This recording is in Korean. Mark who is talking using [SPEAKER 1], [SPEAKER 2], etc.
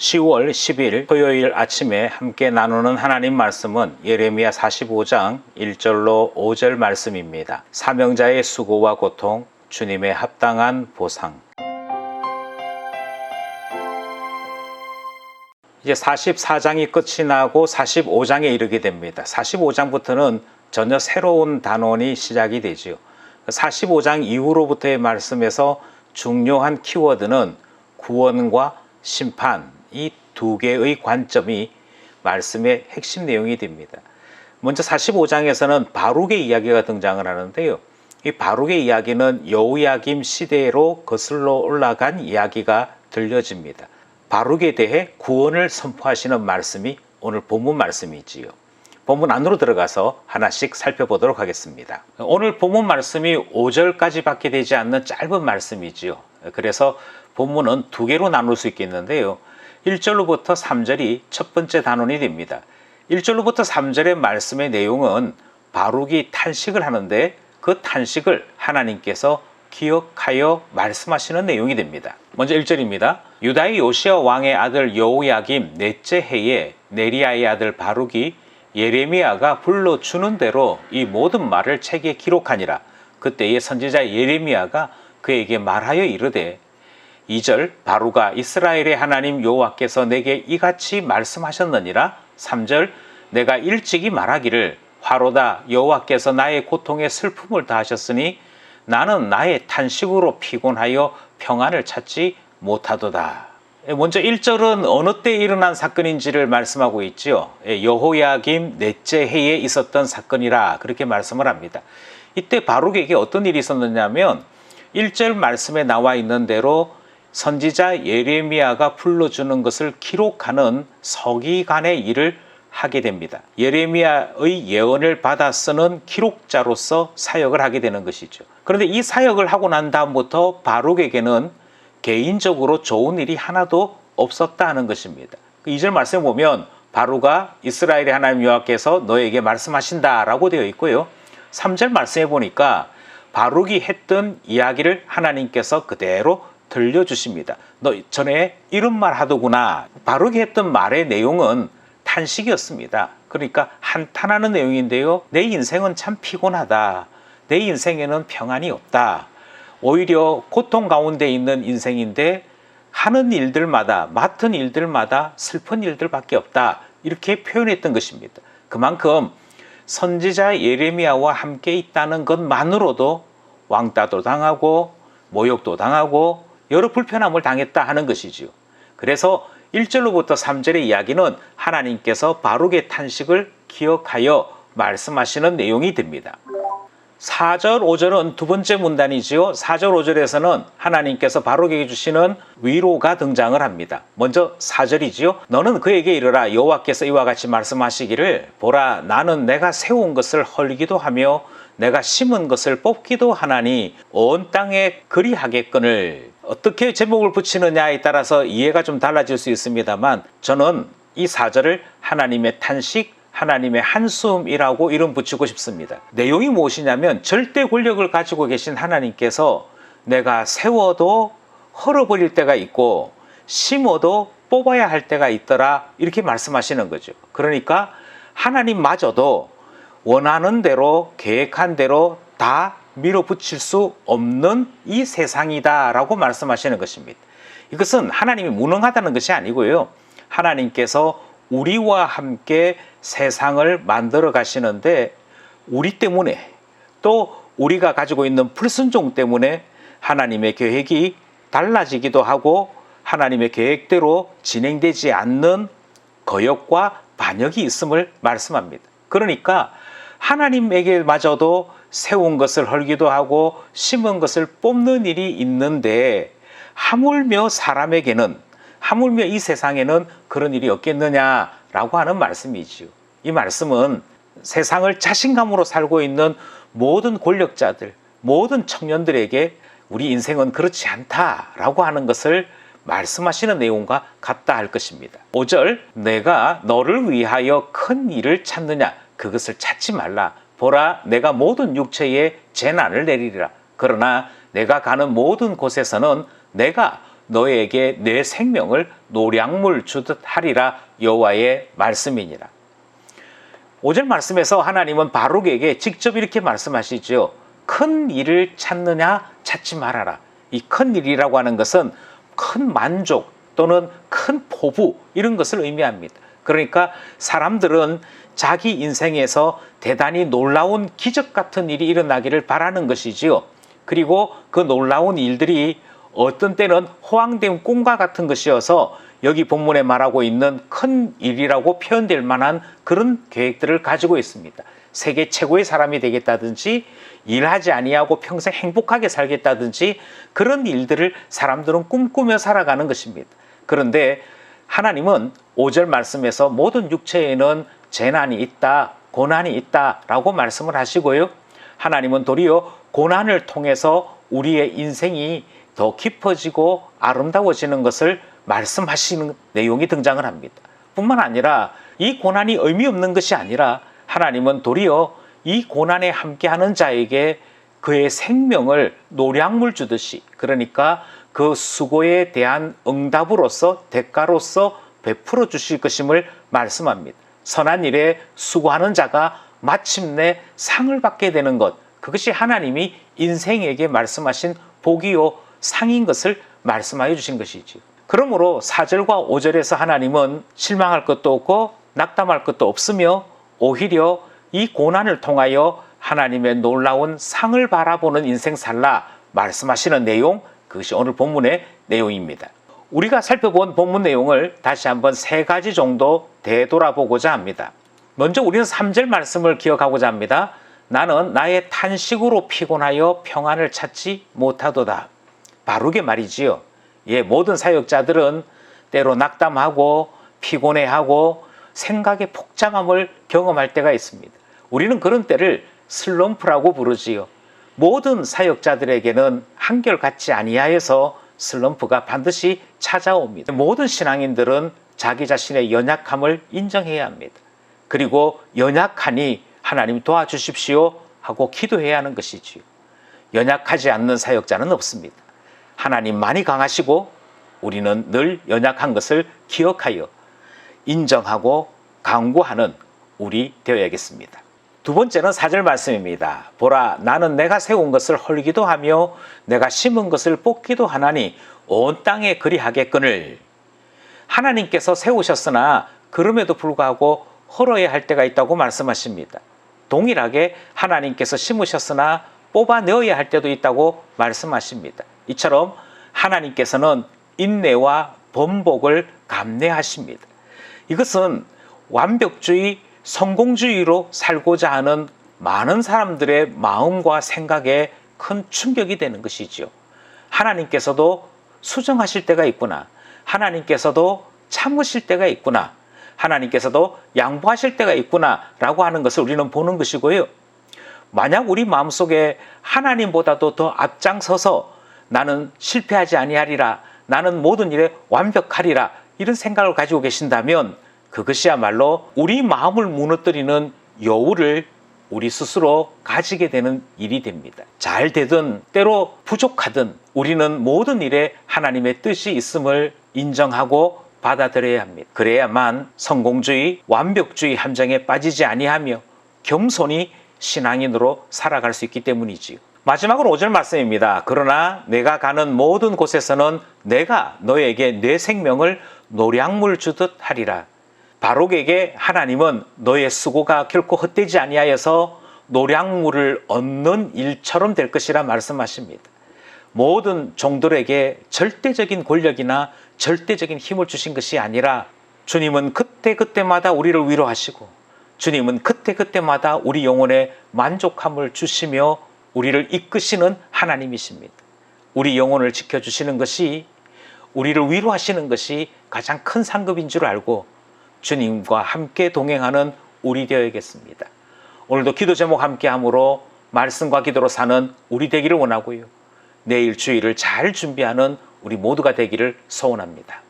[SPEAKER 1] 10월 10일 토요일 아침에 함께 나누는 하나님 말씀은 예레미야 45장 1절로 5절 말씀입니다. 사명자의 수고와 고통, 주님의 합당한 보상. 이제 44장이 끝이 나고 45장에 이르게 됩니다. 45장부터는 전혀 새로운 단원이 시작이 되지요. 45장 이후로부터의 말씀에서 중요한 키워드는 구원과 심판, 이 두 개의 관점이 말씀의 핵심 내용이 됩니다. 먼저 45장에서는 바룩의 이야기가 등장을 하는데요. 이 바룩의 이야기는 여호야김 시대로 거슬러 올라간 이야기가 들려집니다. 바룩에 대해 구원을 선포하시는 말씀이 오늘 본문 말씀이지요. 본문 안으로 들어가서 하나씩 살펴보도록 하겠습니다. 오늘 본문 말씀이 5절까지밖에 되지 않는 짧은 말씀이지요. 그래서 본문은 두 개로 나눌 수 있겠는데요. 1절로부터 3절이 첫 번째 단원이 됩니다. 1절로부터 3절의 말씀의 내용은 바룩이 탄식을 하는데 그 탄식을 하나님께서 기억하여 말씀하시는 내용이 됩니다. 먼저 1절입니다. 유다의 요시야 왕의 아들 여호야김 넷째 해에 네리야의 아들 바룩이 예레미야가 불러주는 대로 이 모든 말을 책에 기록하니라. 그때의 선지자 예레미야가 그에게 말하여 이르되 2절 바룩아 이스라엘의 하나님 여호와께서 내게 이같이 말씀하셨느니라. 3절 내가 일찍이 말하기를 화로다 여호와께서 나의 고통에 슬픔을 다하셨으니 나는 나의 탄식으로 피곤하여 평안을 찾지 못하도다. 먼저 1절은 어느 때 일어난 사건인지를 말씀하고 있지요. 여호야김 넷째 해에 있었던 사건이라 그렇게 말씀을 합니다. 이때 바룩에게 어떤 일이 있었느냐면 1절 말씀에 나와 있는 대로 선지자 예레미야가 불러주는 것을 기록하는 서기관의 일을 하게 됩니다. 예레미야의 예언을 받아 쓰는 기록자로서 사역을 하게 되는 것이죠. 그런데 이 사역을 하고 난 다음부터 바룩에게는 개인적으로 좋은 일이 하나도 없었다 하는 것입니다. 2절 말씀에 보면 바룩아 이스라엘의 하나님 여호와께서 너에게 말씀하신다 라고 되어 있고요. 3절 말씀에 보니까 바룩이 했던 이야기를 하나님께서 그대로 들려주십니다. 너 전에 이런 말 하더구나. 바룩이 했던 말의 내용은 탄식이었습니다. 그러니까 한탄하는 내용인데요. 내 인생은 참 피곤하다. 내 인생에는 평안이 없다. 오히려 고통 가운데 있는 인생인데 하는 일들마다 맡은 일들마다 슬픈 일들밖에 없다. 이렇게 표현했던 것입니다. 그만큼 선지자 예레미야와 함께 있다는 것만으로도 왕따도 당하고 모욕도 당하고 여러 불편함을 당했다 하는 것이지요. 그래서 1절로부터 3절의 이야기는 하나님께서 바룩의 탄식을 기억하여 말씀하시는 내용이 됩니다. 4절, 5절은 두 번째 문단이지요. 4절, 5절에서는 하나님께서 바룩에게 주시는 위로가 등장을 합니다. 먼저 4절이지요. 너는 그에게 이르라 여호와께서 이와 같이 말씀하시기를 보라 나는 내가 세운 것을 헐기도 하며 내가 심은 것을 뽑기도 하나니 온 땅에 그리하겠거늘. 어떻게 제목을 붙이느냐에 따라서 이해가 좀 달라질 수 있습니다만 저는 이 4절을 하나님의 탄식, 하나님의 한숨이라고 이름 붙이고 싶습니다. 내용이 무엇이냐면 절대 권력을 가지고 계신 하나님께서 내가 세워도 헐어버릴 때가 있고 심어도 뽑아야 할 때가 있더라 이렇게 말씀하시는 거죠. 그러니까 하나님마저도 원하는 대로 계획한 대로 다 밀어붙일 수 없는 이 세상이다 라고 말씀하시는 것입니다. 이것은 하나님이 무능하다는 것이 아니고요. 하나님께서 우리와 함께 세상을 만들어 가시는데 우리 때문에 또 우리가 가지고 있는 불순종 때문에 하나님의 계획이 달라지기도 하고 하나님의 계획대로 진행되지 않는 거역과 반역이 있음을 말씀합니다. 그러니까 하나님에게마저도 세운 것을 헐기도 하고 심은 것을 뽑는 일이 있는데 하물며 사람에게는 하물며 이 세상에는 그런 일이 없겠느냐라고 하는 말씀이지요. 이 말씀은 세상을 자신감으로 살고 있는 모든 권력자들, 모든 청년들에게 우리 인생은 그렇지 않다라고 하는 것을 말씀하시는 내용과 같다 할 것입니다. 5절 내가 너를 위하여 큰 일을 찾느냐 그것을 찾지 말라. 보라 내가 모든 육체에 재난을 내리리라. 그러나 내가 가는 모든 곳에서는 내가 너에게 내 생명을 노량물 주듯 하리라 여호와의 말씀이니라. 5절 말씀에서 하나님은 바룩에게 직접 이렇게 말씀하시죠. 큰 일을 찾느냐 찾지 말아라. 이 큰 일이라고 하는 것은 큰 만족 또는 큰 포부 이런 것을 의미합니다. 그러니까 사람들은 자기 인생에서 대단히 놀라운 기적 같은 일이 일어나기를 바라는 것이지요. 그리고 그 놀라운 일들이 어떤 때는 호황된 꿈과 같은 것이어서 여기 본문에 말하고 있는 큰 일이라고 표현될 만한 그런 계획들을 가지고 있습니다. 세계 최고의 사람이 되겠다든지 일하지 아니하고 평생 행복하게 살겠다든지 그런 일들을 사람들은 꿈꾸며 살아가는 것입니다. 그런데 하나님은 5절 말씀에서 모든 육체에는 재난이 있다, 고난이 있다라고 말씀을 하시고요. 하나님은 도리어 고난을 통해서 우리의 인생이 더 깊어지고 아름다워지는 것을 말씀하시는 내용이 등장을 합니다. 뿐만 아니라 이 고난이 의미 없는 것이 아니라 하나님은 도리어 이 고난에 함께하는 자에게 그의 생명을 노량물 주듯이, 그러니까 그 수고에 대한 응답으로서 대가로서 베풀어 주실 것임을 말씀합니다. 선한 일에 수고하는 자가 마침내 상을 받게 되는 것, 그것이 하나님이 인생에게 말씀하신 복이요 상인 것을 말씀하여 주신 것이지요. 그러므로 4절과 5절에서 하나님은 실망할 것도 없고 낙담할 것도 없으며 오히려 이 고난을 통하여 하나님의 놀라운 상을 바라보는 인생 살라 말씀하시는 내용, 그것이 오늘 본문의 내용입니다. 우리가 살펴본 본문 내용을 다시 한번 3가지 정도 되돌아보고자 합니다. 먼저 우리는 3절 말씀을 기억하고자 합니다. 나는 나의 탄식으로 피곤하여 평안을 찾지 못하도다. 바룩의 말이지요. 모든 사역자들은 때로 낙담하고 피곤해하고 생각의 복잡함을 경험할 때가 있습니다. 우리는 그런 때를 슬럼프라고 부르지요. 모든 사역자들에게는 한결같지 아니하여서 슬럼프가 반드시 찾아옵니다. 모든 신앙인들은 자기 자신의 연약함을 인정해야 합니다. 그리고 연약하니 하나님 도와주십시오 하고 기도해야 하는 것이지요. 연약하지 않는 사역자는 없습니다. 하나님만이 강하시고 우리는 늘 연약한 것을 기억하여 인정하고 강구하는 우리 되어야겠습니다. 두 번째는 4절 말씀입니다. 보라, 나는 내가 세운 것을 헐기도 하며 내가 심은 것을 뽑기도 하나니 온 땅에 그리하겠거늘. 하나님께서 세우셨으나 그럼에도 불구하고 헐어야 할 때가 있다고 말씀하십니다. 동일하게 하나님께서 심으셨으나 뽑아내어야 할 때도 있다고 말씀하십니다. 이처럼 하나님께서는 인내와 번복을 감내하십니다. 이것은 완벽주의, 성공주의로 살고자 하는 많은 사람들의 마음과 생각에 큰 충격이 되는 것이지요. 하나님께서도 수정하실 때가 있구나. 하나님께서도 참으실 때가 있구나. 하나님께서도 양보하실 때가 있구나 라고 하는 것을 우리는 보는 것이고요. 만약 우리 마음속에 하나님보다도 더 앞장서서 나는 실패하지 아니하리라, 나는 모든 일에 완벽하리라, 이런 생각을 가지고 계신다면 그것이야말로 우리 마음을 무너뜨리는 여우를 우리 스스로 가지게 되는 일이 됩니다. 잘 되든 때로 부족하든 우리는 모든 일에 하나님의 뜻이 있음을 인정하고 받아들여야 합니다. 그래야만 성공주의, 완벽주의 함정에 빠지지 아니하며 겸손히 신앙인으로 살아갈 수 있기 때문이지요. 마지막으로 5절 말씀입니다. 그러나 내가 가는 모든 곳에서는 내가 너에게 내 생명을 노량물 주듯 하리라. 바룩에게 하나님은 너의 수고가 결코 헛되지 아니하여서 노량물을 얻는 일처럼 될 것이라 말씀하십니다. 모든 종들에게 절대적인 권력이나 절대적인 힘을 주신 것이 아니라 주님은 그때그때마다 우리를 위로하시고 주님은 그때그때마다 우리 영혼에 만족함을 주시며 우리를 이끄시는 하나님이십니다. 우리 영혼을 지켜주시는 것이, 우리를 위로하시는 것이 가장 큰 상급인 줄 알고 주님과 함께 동행하는 우리 되어야겠습니다. 오늘도 기도 제목 함께함으로 말씀과 기도로 사는 우리 되기를 원하고요. 내일 주일을 잘 준비하는 우리 모두가 되기를 소원합니다.